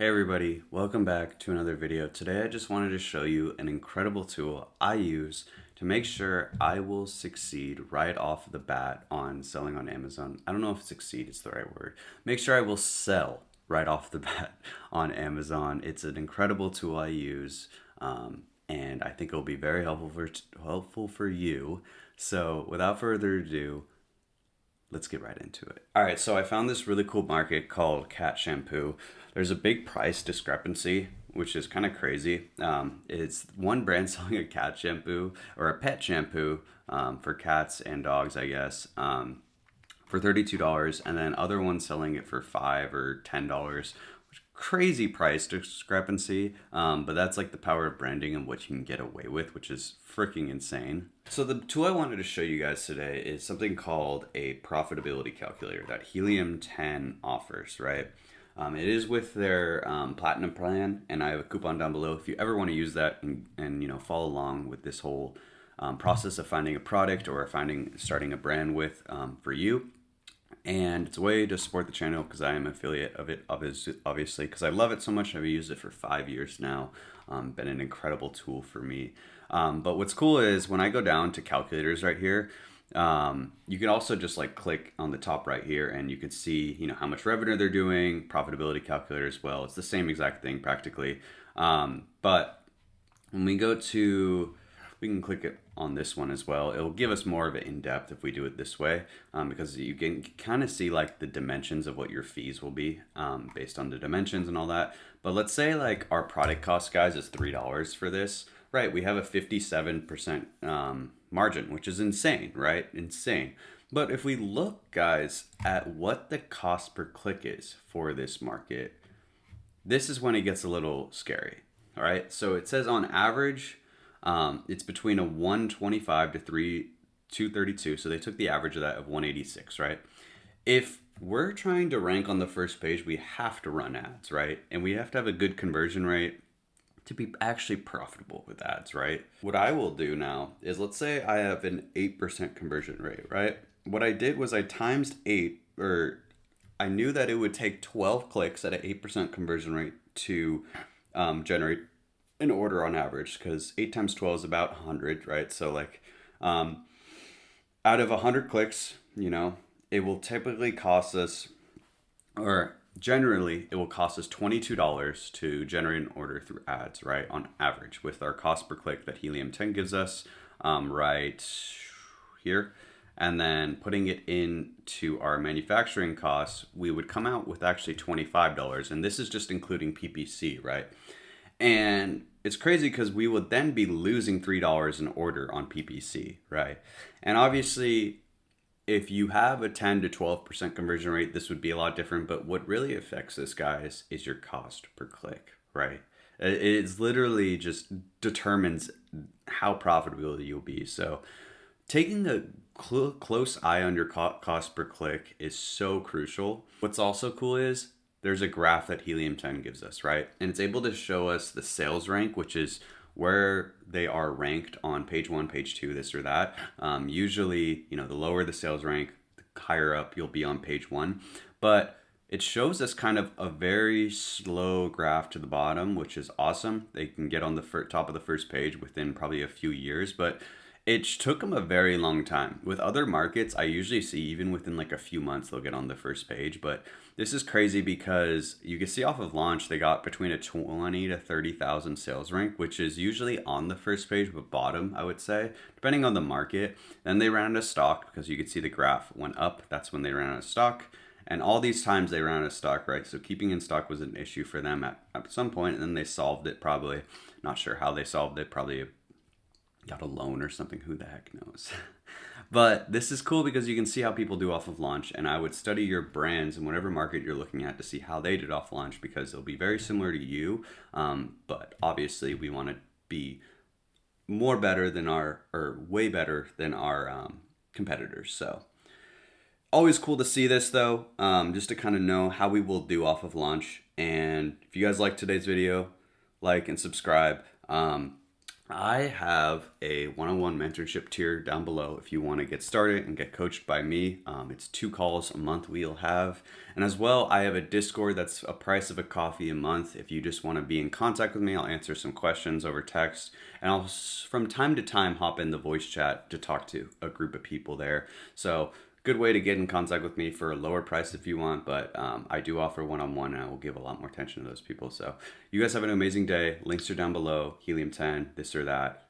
Hey everybody, welcome back to another video. Today I just wanted to show you an incredible tool I use to make sure I will succeed right off the bat on selling on Amazon. I don't know if succeed is the right word. Make sure I will sell right off the bat on Amazon. It's an incredible tool I use, and I think it'll be very helpful for you. So without further ado, let's get right into it. All right, so I found this really cool market called cat shampoo. There's a big price discrepancy, which is kind of crazy. It's one brand selling a cat shampoo or a pet shampoo for cats and dogs, I guess, for $32, and then other ones selling it for $5 or $10. Crazy price discrepancy, but that's like the power of branding and what you can get away with, which is freaking insane. So the tool I wanted to show you guys today is something called a profitability calculator that Helium 10 offers, right? It is with their platinum plan, and I have a coupon down below if you ever want to use that and follow along with this whole process of finding a product or starting a brand with for you. And it's a way to support the channel because I am an affiliate of it, obviously, because I love it so much. I've used it for 5 years now. Been an incredible tool for me. But what's cool is when I go down to calculators right here, you can also just like click on the top right here and you can see, how much revenue they're doing, profitability calculator as well. It's the same exact thing practically. But when we can click it on this one as well. It'll give us more of it in depth if we do it this way, because you can kind of see like the dimensions of what your fees will be based on the dimensions and all that. But let's say like our product cost, guys, is $3 for this, right? We have a 57% margin, which is insane, right? Insane. But if we look, guys, at what the cost per click is for this market, this is when it gets a little scary. All right. So it says on average, it's between a 125 to 232. So they took the average of that of 186, right? If we're trying to rank on the first page, we have to run ads, right? And we have to have a good conversion rate to be actually profitable with ads, right? What I will do now is, let's say I have an 8% conversion rate, right? What I did was I times 8, or I knew that it would take 12 clicks at an 8% conversion rate to generate an order on average, because 8 times 12 is about 100, right? So like out of 100 clicks, it will typically cost us, or generally it will cost us $22 to generate an order through ads, right? On average, with our cost per click that Helium 10 gives us right here. And then putting it into our manufacturing costs, we would come out with actually $25. And this is just including PPC, right? And it's crazy because we would then be losing $3 an order on PPC, right? And obviously, if you have a 10 to 12% conversion rate, this would be a lot different. But what really affects this, guys, is your cost per click, right? It's literally just determines how profitable you'll be. So taking a close eye on your cost per click is so crucial. What's also cool is there's a graph that Helium 10 gives us, right? And it's able to show us the sales rank, which is where they are ranked on page 1, page 2, this or that. Usually, the lower the sales rank, the higher up you'll be on page 1. But it shows us kind of a very slow graph to the bottom, which is awesome. They can get on the top of the first page within probably a few years, but it took them a very long time. With other markets, I usually see even within like a few months they'll get on the first page. But this is crazy because you can see off of launch they got between a 20 to 30,000 sales rank, which is usually on the first page but bottom, I would say, depending on the market. Then they ran out of stock because you could see the graph went up. That's when they ran out of stock. And all these times they ran out of stock, right? So keeping in stock was an issue for them at some point, and then they solved it probably. Not sure how they solved it. Probably got a loan or something, who the heck knows. But this is cool because you can see how people do off of launch, and I would study your brands in whatever market you're looking at to see how they did off launch, because they'll be very similar to you, but obviously we want to be more better than way better than our competitors. So always cool to see this though, just to kind of know how we will do off of launch. And if you guys like today's video, like and subscribe. I have a one-on-one mentorship tier down below if you want to get started and get coached by me. It's 2 calls a month we'll have. And as well, I have a Discord that's a price of a coffee a month. If you just want to be in contact with me, I'll answer some questions over text. And I'll, from time to time, hop in the voice chat to talk to a group of people there. So good way to get in contact with me for a lower price if you want, but I do offer one-on-one and I will give a lot more attention to those people. So you guys have an amazing day. Links are down below. Helium 10, this or that.